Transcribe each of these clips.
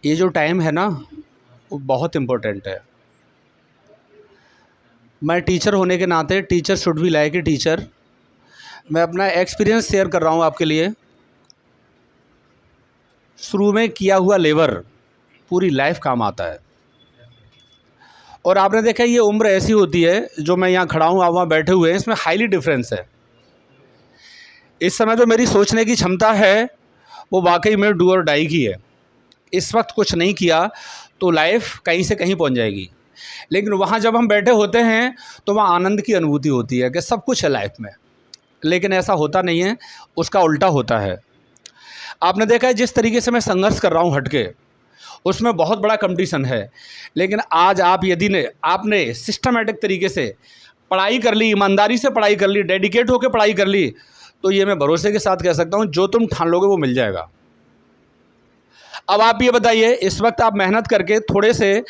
ये जो टाइम है ना, वो बहुत इम्पोर्टेंट है। मैं टीचर होने के नाते, teacher should be like a teacher, मैं अपना एक्सपीरियंस शेयर कर रहा हूँ आपके लिए। शुरू में किया हुआ लेबर पूरी लाइफ काम आता है। और आपने देखा ये उम्र ऐसी होती है, जो मैं यहाँ खड़ा हूँ, आप वहाँ बैठे हुए हैं, इसमें हाईली डिफरेंस है। इस समय जो मेरी सोचने की क्षमता है वो वाकई में डू और डाई की है। इस वक्त कुछ नहीं किया तो लाइफ कहीं से कहीं पहुँच जाएगी, लेकिन वहाँ जब हम बैठे होते हैं तो वहाँ आनंद की अनुभूति होती है कि सब कुछ है लाइफ में। लेकिन ऐसा होता नहीं है, उसका उल्टा होता है। आपने देखा है जिस तरीके से मैं संघर्ष कर रहा हूँ हटके, उसमें बहुत बड़ा कंपटीशन है। लेकिन आज आप यदि आपने सिस्टमेटिक तरीके से पढ़ाई कर ली, ईमानदारी से पढ़ाई कर ली, डेडिकेट होकर पढ़ाई कर ली, तो ये मैं भरोसे के साथ कह सकता हूँ, जो तुम ठान लोगे वो मिल जाएगा। अब आप ये बताइए, इस वक्त आप मेहनत करके थोड़े से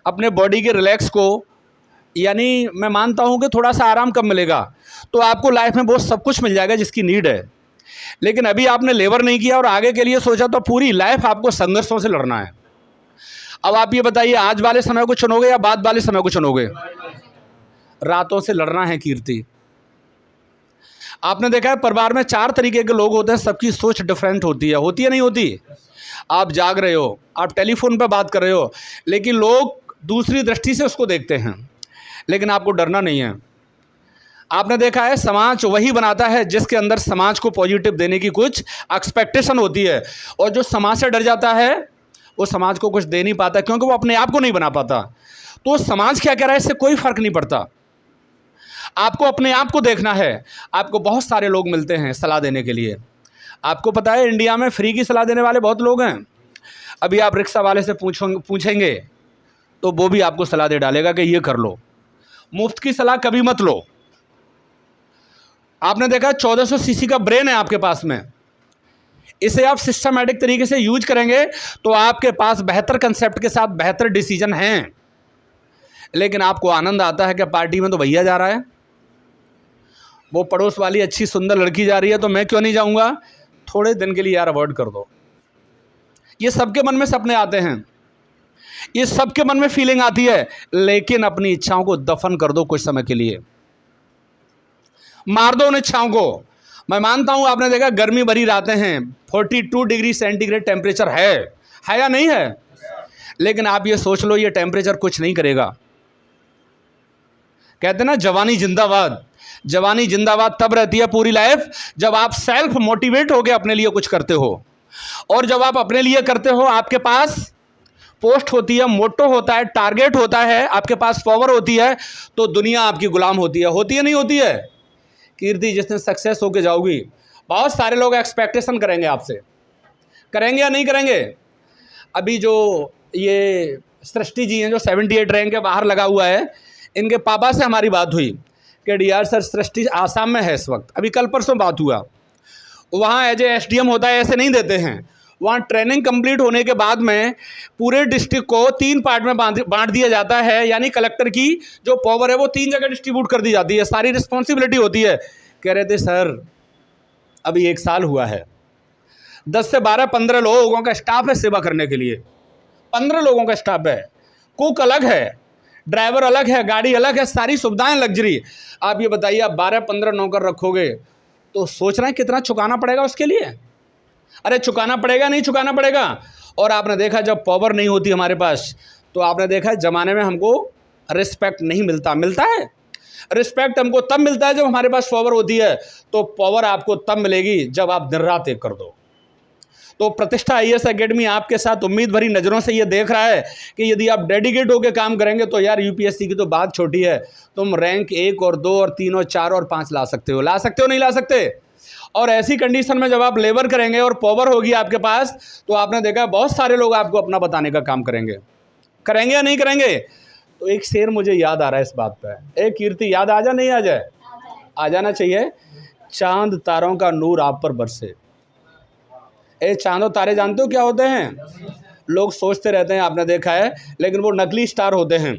अपने बॉडी के रिलैक्स को, यानी मैं मानता हूँ कि थोड़ा सा आराम कब मिलेगा, तो आपको लाइफ में वो सब कुछ मिल जाएगा जिसकी नीड है। लेकिन अभी आपने लेबर नहीं किया और आगे के लिए सोचा, तो पूरी लाइफ आपको संघर्षों से लड़ना है। अब आप ये बताइए, आज वाले समय को चुनोगे या बाद वाले समय को चुनोगे? रातों से लड़ना है कीर्ति। आपने देखा है परिवार में 4 तरीके के लोग होते हैं, सबकी सोच डिफरेंट होती है नहीं होती? आप जाग रहे हो, आप टेलीफोन पे बात कर रहे हो, लेकिन लोग दूसरी दृष्टि से उसको देखते हैं। लेकिन आपको डरना नहीं है। आपने देखा है समाज वही बनाता है जिसके अंदर समाज को पॉजिटिव देने की कुछ एक्सपेक्टेशन होती है, और जो समाज से डर जाता है वो समाज को कुछ दे नहीं पाता, क्योंकि वो अपने आप को नहीं बना पाता। तो समाज क्या कह रहा है इससे कोई फर्क नहीं पड़ता, आपको अपने आप को देखना है। आपको बहुत सारे लोग मिलते हैं सलाह देने के लिए। आपको पता है इंडिया में फ्री की सलाह देने वाले बहुत लोग हैं। अभी आप रिक्शा वाले से पूछेंगे तो वो भी आपको सलाह दे डालेगा कि ये कर लो। मुफ्त की सलाह कभी मत लो। आपने देखा 1400 सीसी का ब्रेन है आपके पास में, इसे आप सिस्टमैटिक तरीके से यूज करेंगे तो आपके पास बेहतर कंसेप्ट के साथ बेहतर डिसीजन हैं। लेकिन आपको आनंद आता है कि पार्टी में तो भैया जा रहा है, वो पड़ोस वाली अच्छी सुंदर लड़की जा रही है, तो मैं क्यों नहीं जाऊंगा? थोड़े दिन के लिए यार अवॉइड कर दो। ये सबके मन में सपने आते हैं, ये सबके मन में फीलिंग आती है, लेकिन अपनी इच्छाओं को दफन कर दो कुछ समय के लिए, मार दो उन इच्छाओं को। मैं मानता हूं आपने देखा गर्मी भरी रातें हैं, 42 डिग्री सेंटीग्रेड टेम्परेचर है या नहीं है? लेकिन आप ये सोच लो, ये टेम्परेचर कुछ नहीं करेगा। कहते हैं ना जवानी जिंदाबाद। जवानी जिंदाबाद तब रहती है पूरी लाइफ जब आप सेल्फ मोटिवेट होकर अपने लिए कुछ करते हो। और जब आप अपने लिए करते हो, आपके पास पोस्ट होती है, मोटो होता है, टारगेट होता है, आपके पास पावर होती है, तो दुनिया आपकी गुलाम होती है नहीं होती है? कीर्ति, जिस दिन सक्सेस होके जाओगी, बहुत सारे लोग एक्सपेक्टेशन करेंगे आपसे, करेंगे या नहीं करेंगे? अभी जो ये सृष्टि जी हैं, जो 78 रैंक के बाहर लगा हुआ है, इनके पापा से हमारी बात हुई कि डीआर सर, सृष्टि आसाम में है इस वक्त, अभी कल परसों बात हुआ। वहाँ एज ए SDM होता है, ऐसे नहीं देते हैं। वहाँ ट्रेनिंग कंप्लीट होने के बाद में पूरे डिस्ट्रिक्ट को 3 पार्ट में बांट दिया जाता है, यानी कलेक्टर की जो पावर है वो 3 जगह डिस्ट्रीब्यूट कर दी जाती है, सारी रिस्पॉन्सिबिलिटी होती है। कह रहे थे सर अभी 1 साल हुआ है, 10 से 12 15 लोगों का स्टाफ है सेवा करने के लिए, 15 लोगों का स्टाफ है, कुक अलग है, ड्राइवर अलग है, गाड़ी अलग है, सारी सुविधाएं लग्जरी। आप ये बताइए, आप 12-15 नौकर रखोगे तो सोच रहे हैं कितना चुकाना पड़ेगा उसके लिए? अरे चुकाना पड़ेगा, नहीं चुकाना पड़ेगा। और आपने देखा जब पावर नहीं होती हमारे पास, तो आपने देखा ज़माने में हमको रिस्पेक्ट नहीं मिलता है। रिस्पेक्ट हमको तब मिलता है जब हमारे पास पावर होती है। तो पावर आपको तब मिलेगी जब आप दिन रात एक कर दो। तो प्रतिष्ठा IAS एकेडमी आपके साथ उम्मीद भरी नज़रों से ये देख रहा है कि यदि आप डेडिकेट होकर काम करेंगे तो यार UPSC की तो बात छोटी है, तुम रैंक 1 और 2 और 3 और 4 और 5 ला सकते हो, नहीं ला सकते? और ऐसी कंडीशन में जब आप लेबर करेंगे और पावर होगी आपके पास, तो आपने देखा बहुत सारे लोग आपको अपना बताने का काम करेंगे या नहीं करेंगे? तो एक शेर मुझे याद आ रहा है इस बात पर। एक कीर्ति, याद आ जाए नहीं आ जाए? आ जाना चाहिए। चांद तारों का नूर आप पर बरसे। चांद तारे जानते हो क्या होते हैं? लोग सोचते रहते हैं, आपने देखा है, लेकिन वो नकली स्टार होते हैं।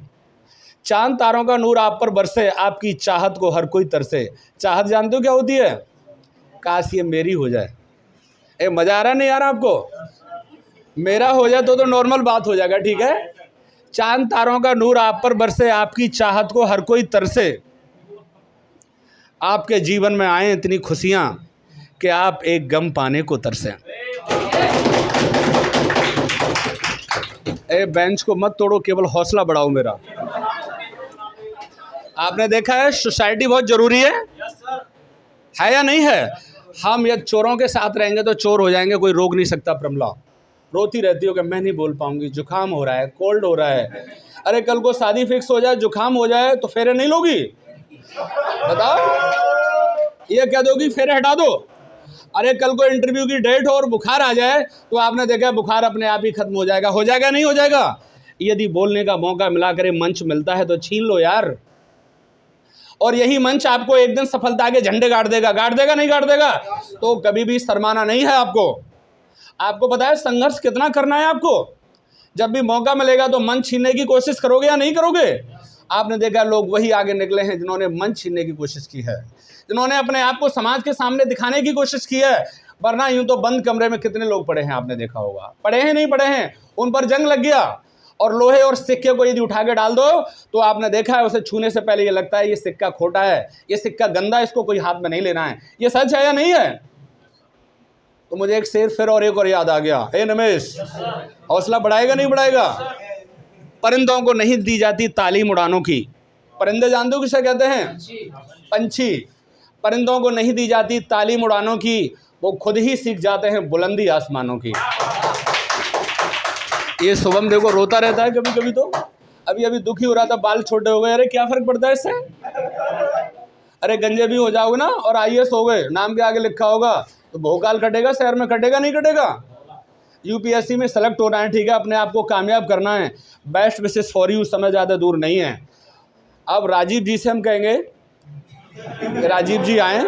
चांद तारों का नूर आप पर बरसे, आपकी चाहत को हर कोई तरसे। चाहत जानते हो क्या होती है? काश ये मेरी हो जाए। मज़ा आ रहा नहीं आ रहा आपको? मेरा हो जाए तो नॉर्मल बात हो जाएगा, ठीक है। चांद तारों का नूर आप पर बरसे, आपकी चाहत को हर कोई तरसे, आपके जीवन में आए इतनी खुशियां कि आप एक गम पाने को तरसें। ए बेंच को मत तोड़ो, केवल हौसला बढ़ाओ मेरा। आपने देखा है सोसाइटी बहुत जरूरी है या नहीं है? हम यदि चोरों के साथ रहेंगे तो चोर हो जाएंगे, कोई रोक नहीं सकता। प्रमला रोती रहती हो कि मैं नहीं बोल पाऊंगी, जुकाम हो रहा है, कोल्ड हो रहा है। अरे कल को शादी फिक्स हो जाए, जुकाम हो जाए तो फेरे नहीं लोगी? बताओ, ये कह दोगी फेरे हटा दो। अरे कल को इंटरव्यू की डेट हो और बुखार आ जाए तो आपने देखा बुखार अपने आप ही खत्म हो जाएगा नहीं हो जाएगा? यदि बोलने का मौका मिला करे, मंच मिलता है तो छीन लो यार। और यही मंच आपको एक दिन सफलता के झंडे गाड़ देगा नहीं गाड़ देगा? तो कभी भी शर्माना नहीं है आपको पता है संघर्ष कितना करना है आपको। जब भी मौका मिलेगा तो मंच छीनने की कोशिश करोगे या नहीं करोगे? आपने देखा लोग वही आगे निकले हैं जिन्होंने मंच छीनने की कोशिश की है, जिन्होंने अपने आप को समाज के सामने दिखाने की कोशिश की है। वरना यूं तो बंद कमरे में कितने लोग पड़े हैं, आपने देखा होगा। पड़े हैं नहीं पड़े हैं, उन पर जंग लग गया। और लोहे और सिक्के को यदि उठा के डाल दो तो आपने देखा है उसे छूने से पहले ये लगता है ये सिक्का खोटा है, ये सिक्का गंदा है, इसको कोई हाथ में नहीं लेना है। ये सच है या नहीं है? तो मुझे एक शेर फिर और एक और याद आ गया। हे नमेश, हौसला बढ़ाएगा नहीं बढ़ाएगा? परिंदों को नहीं दी जाती तालीम उड़ानों की। परिंदे जानते हो किसे कहते हैं? पंछी। परिंदों को नहीं दी जाती तालीम उड़ानों की, वो खुद ही सीख जाते हैं बुलंदी आसमानों की। ये शुभम देखो रोता रहता है कभी कभी, तो अभी दुखी हो रहा था, बाल छोटे हो गए। अरे क्या फर्क पड़ता है इससे? अरे गंजे भी हो जाओगे ना और IAS हो गए, नाम के आगे लिखा होगा तो भोकाल कटेगा, शहर में कटेगा नहीं कटेगा? UPSC में सेलेक्ट होना है, ठीक है, अपने आप को कामयाब करना है। बेस्ट विशेस फॉर यू, समय ज़्यादा दूर नहीं है। अब राजीव जी से हम कहेंगे, राजीव जी आए।